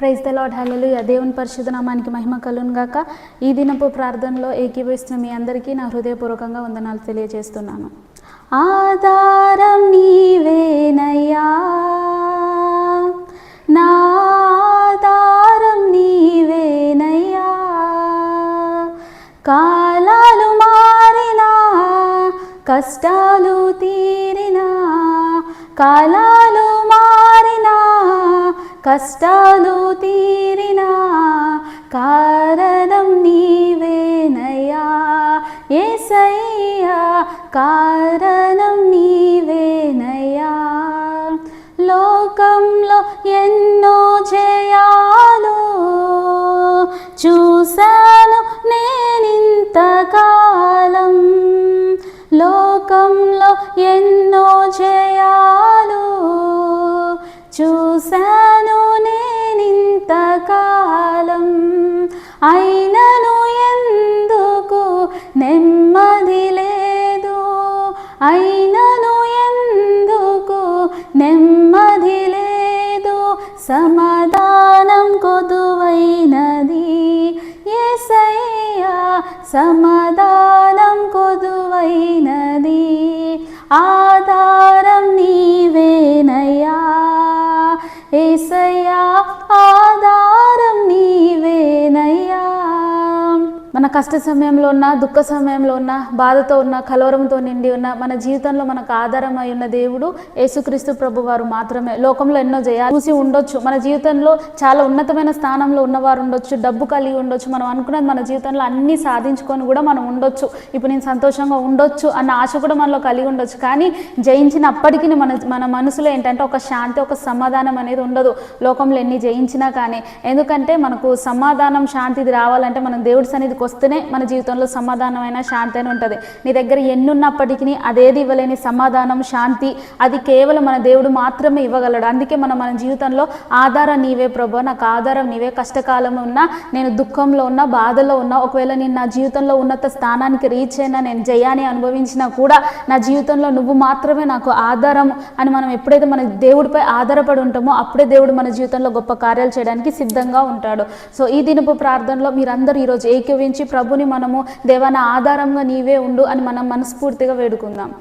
Praise the lord. హల్లెలూయా. దేవుని పరిశుద్ధ నామానికి మహిమ కలుగును గాక. ఈ దినపు ప్రార్థనలో ఏకీభవిస్తున్న మీ అందరికీ నా హృదయపూర్వకంగా వందనాలు తెలియజేస్తున్నాను. ఆధారం నీవేనయ్యా, నా ఆధారం నీవేనయ్యా. కాలాలు మారినా, కష్టాలు తీరినా, కాలాలు మారినా, కష్టాలు తీరినా, కారణం నీవేనయ్యా యేసయ్యా, కారణం నీవేనయ్యా. లోకంలో ఎన్నో జయాలు చూశాను నేనింతకాలం, లోకంలో ఎన్నో జయాలు చూశాను నేనింతకాలం. అయినను ఎందుకు నెమ్మది లేదు, అయినను ఎందుకు నెమ్మది లేదు. సమాధానం కొదువైనది యేసయ్యా, సమాధానం కొదువైనది. ఆధారం నీవేనయ్యా యేసయ్యా, ఆధారం నీవేనయ్యా. మన కష్ట సమయంలో ఉన్న, దుఃఖ సమయంలో ఉన్న, బాధతో ఉన్న, కలవరంతో నిండి ఉన్న, మన జీవితంలో మనకు ఆధారమై ఉన్న దేవుడు యేసుక్రీస్తు ప్రభు వారు మాత్రమే. లోకంలో ఎన్నో జయాలు చూసి ఉండొచ్చు, మన జీవితంలో చాలా ఉన్నతమైన స్థానంలో ఉన్నవారు ఉండొచ్చు, డబ్బు కలిగి ఉండొచ్చు, మనం అనుకున్నది మన జీవితంలో అన్నీ సాధించుకొని కూడా మనం ఉండొచ్చు, ఇప్పుడు నేను సంతోషంగా ఉండొచ్చు అన్న ఆశ కూడా మనలో కలిగి ఉండొచ్చు. కానీ జయించినప్పటికీ మన మనసులో ఏంటంటే ఒక శాంతి, ఒక సమాధానం అనేది ఉండదు లోకంలో ఎన్ని జయించినా కానీ. ఎందుకంటే మనకు సమాధానం, శాంతిది రావాలంటే మనం దేవుడి సన్నిధికి వస్తేనే మన జీవితంలో సమాధానమైన శాంతి అని ఉంటుంది. నీ దగ్గర ఎన్నున్నప్పటికీ అదేది ఇవ్వలేని సమాధానం, శాంతి అది కేవలం మన దేవుడు మాత్రమే ఇవ్వగలడు. అందుకే మన జీవితంలో ఆధారం నీవే ప్రభు, నాకు ఆధారం నీవే. కష్టకాలం ఉన్నా, నేను దుఃఖంలో ఉన్నా, బాధలో ఉన్నా, ఒకవేళ నేను నా జీవితంలో ఉన్నత స్థానానికి రీచ్ అయినా, నేను జయాన్ని అనుభవించినా కూడా నా జీవితంలో నువ్వు మాత్రమే నాకు ఆధారం అని మనం ఎప్పుడైతే మన దేవుడిపై ఆధారపడి ఉంటామో అప్పుడే దేవుడు మన జీవితంలో గొప్ప కార్యాలు చేయడానికి సిద్ధంగా ఉంటాడు. సో ఈ దినపు ప్రార్థనలో మీరందరూ ఈరోజు ఏకీవించి ప్రభుని మనము దేవా నా ఆధారంగా నీవే ఉండు అని మనం మనస్ఫూర్తిగా వేడుకుందాం.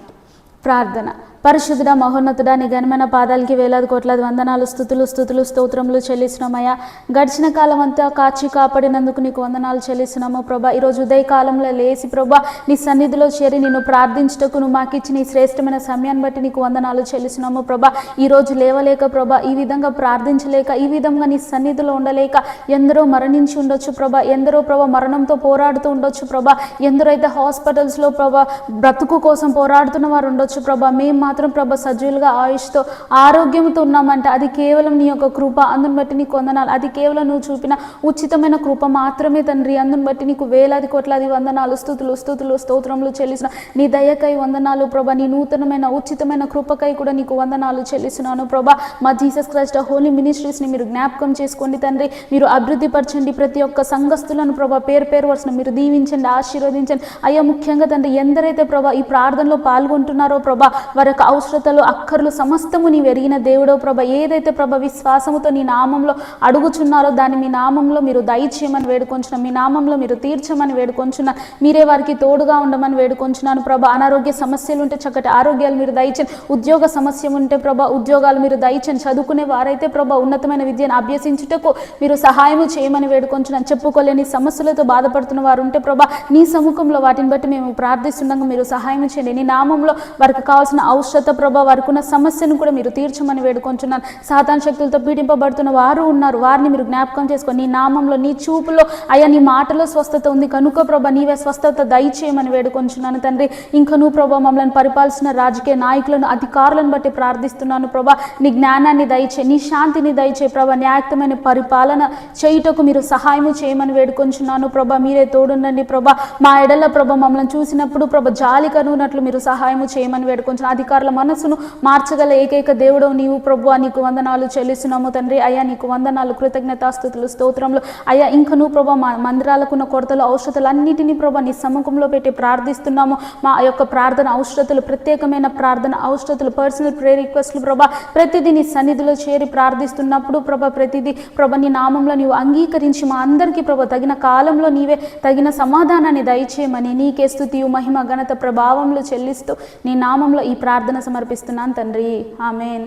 ప్రార్థన. పరిశుద్ధుడా, మహోన్నతుడా, నీ ఘనమైన పాదాలకి వేలాది కోట్లాది వందనాలు, స్తుతులు స్తోత్రములు చెల్లిస్తున్నామయ్యా. గడిచిన కాలం అంతా కాచి కాపాడినందుకు నీకు వందనాలు చెల్లిస్తున్నాము ప్రభా. ఈరోజు ఉదయకాలంలో లేచి ప్రభా నీ సన్నిధిలో చేరి నిన్ను ప్రార్థించుటకు నువ్వు మాకు ఇచ్చిన ఈ శ్రేష్టమైన సమయాన్ని బట్టి నీకు వందనాలు చెల్లిస్తున్నాము ప్రభా. ఈరోజు లేవలేక ప్రభా, ఈ విధంగా ప్రార్థించలేక, ఈ విధంగా నీ సన్నిధిలో ఉండలేక ఎందరో మరణించి ఉండొచ్చు ప్రభా, ఎందరో ప్రభా మరణంతో పోరాడుతూ ఉండొచ్చు ప్రభా, ఎందరో అయితే హాస్పిటల్స్లో ప్రభా బ్రతుకు కోసం పోరాడుతున్న వారు ఉండొచ్చు ప్రభా. మేము మాత్రం ప్రభా సజీవులుగా ఆయుష్తో ఆరోగ్యంతో ఉన్నామంటే అది కేవలం నీ యొక్క కృప. అందుని బట్టి నీకు వందనాలు. అది కేవలం నువ్వు చూపిన ఉచితమైన కృప మాత్రమే తండ్రి. అందుని బట్టి నీకు వేలాది కోట్లాది వందనాలు, స్తుతులు స్తోత్రములు చెల్లిసిన నీ దయకై వందనాలు ప్రభా. నీ నూతనమైన ఉచితమైన కృపకై కూడా నీకు వందనాలు చెల్లిస్తున్నాను ప్రభా. మా జీసస్ క్రైస్ట్ హోలీ మినిస్ట్రీస్ని మీరు జ్ఞాపకం చేసుకోండి తండ్రి. మీరు అభివృద్ధి పరచండి. ప్రతి ఒక్క సంఘస్థులను ప్రభా పేరు వరుసను మీరు దీవించండి, ఆశీర్వదించండి అయ్యా. ముఖ్యంగా తండ్రి ఎందరైతే ప్రభా ఈ ప్రార్థనలో పాల్గొంటున్నారో ప్రభా, వారి యొక్క అవసరతలు, అక్కర్లు సమస్తము నీవు ఎరిగిన దేవుడో ప్రభా. ఏదైతే ప్రభా విశ్వాసముతో నీ నామంలో అడుగుచున్నారో దాన్ని మీ నామంలో మీరు దయచేయమని వేడుకొంచున్నాను, మీ నామంలో మీరు తీర్చమని వేడుకొంచున్నాను. మీరే వారికి తోడుగా ఉండమని వేడుకొంచున్నాను ప్రభా. అనారోగ్య సమస్యలు ఉంటే చక్కటి ఆరోగ్యాలు మీరు దయచండి. ఉద్యోగ సమస్య ఉంటే ప్రభా ఉద్యోగాలు మీరు దయచండి. చదువుకునే వారైతే ప్రభా ఉన్నతమైన విద్యను అభ్యసించుటకు మీరు సహాయము చేయమని వేడుకొంచున్నాను. చెప్పుకోలేని సమస్యలతో బాధపడుతున్న వారు ఉంటే ప్రభా నీ సముఖంలో వాటిని బట్టి మేము ప్రార్థిస్తుండగా మీరు సహాయం చేయండి. నీ నామంలో వారికి కావాల్సిన అవసరత ప్రభా, వారికి ఉన్న సమస్యను కూడా మీరు తీర్చమని వేడుకొంచున్నాను. సాతాను శక్తులతో పీడింపబడుతున్న వారు ఉన్నారు, వారిని మీరు జ్ఞాపకం చేసుకొని నీ నామంలో, నీ చూపులో అయ్యా, నీ మాటలో స్వస్థత ఉంది కనుక ప్రభా నీవే స్వస్థత దయచేయమని వేడుకొంచున్నాను తండ్రి. ఇంకా నువ్వు ప్రభా మమ్మల్ని పరిపాలిస్తున్న రాజకీయ నాయకులను, అధికారులను బట్టి ప్రార్థిస్తున్నాను ప్రభా. నీ జ్ఞానాన్ని దయచే, నీ శాంతిని దయచే ప్రభా. న్యాయయుక్తమైన పరిపాలన చేయుటకు మీరు సహాయము చేయమని వేడుకొంచున్నాను ప్రభా. మీరే తోడుండండి ప్రభా. మా ఎడల ప్రభా మమ్మల్ని చూసినప్పుడు ప్రభా జాలి కనున్నట్లు మీరు సహాయము చేయమని వేడుకొంచున్నాను. అధికారులు వారి మనసును మార్చగల ఏకైక దేవుడవు నీవు ప్రభువా, నీకు వందనాలు చెల్లిస్తున్నాము తండ్రి. అయ్యా నీకు వందనాలు, కృతజ్ఞతాస్తుతులు, స్తోత్రములు. అయ్యా ఇంకను ప్రభా మా మందిరాలకున్న కొరతలు ఔషధాలు అన్నిటినీ ప్రభా నీ సముఖంలో పెట్టి ప్రార్థిస్తున్నాము. మా యొక్క ప్రార్థన ఔషధతులు, ప్రత్యేకమైన ప్రార్థన ఔషధతులు, పర్సనల్ ప్రేయర్ రిక్వెస్ట్లు ప్రభా ప్రతిదీ నీ సన్నిధిలో చేరి ప్రార్థిస్తున్నప్పుడు ప్రభా ప్రతిదీ ప్రభా నీ నామంలో నీవు అంగీకరించి మా అందరికీ ప్రభా తగిన కాలంలో నీవే తగిన సమాధానాన్ని దయచేయమని నీకే స్తుతియు మహిమ ఘనత ప్రభావములు చెల్లిస్తూ నీ నామంలో ఈ ప్రార్థన సమర్పిస్తున్నాను తండ్రి. ఆమేన్.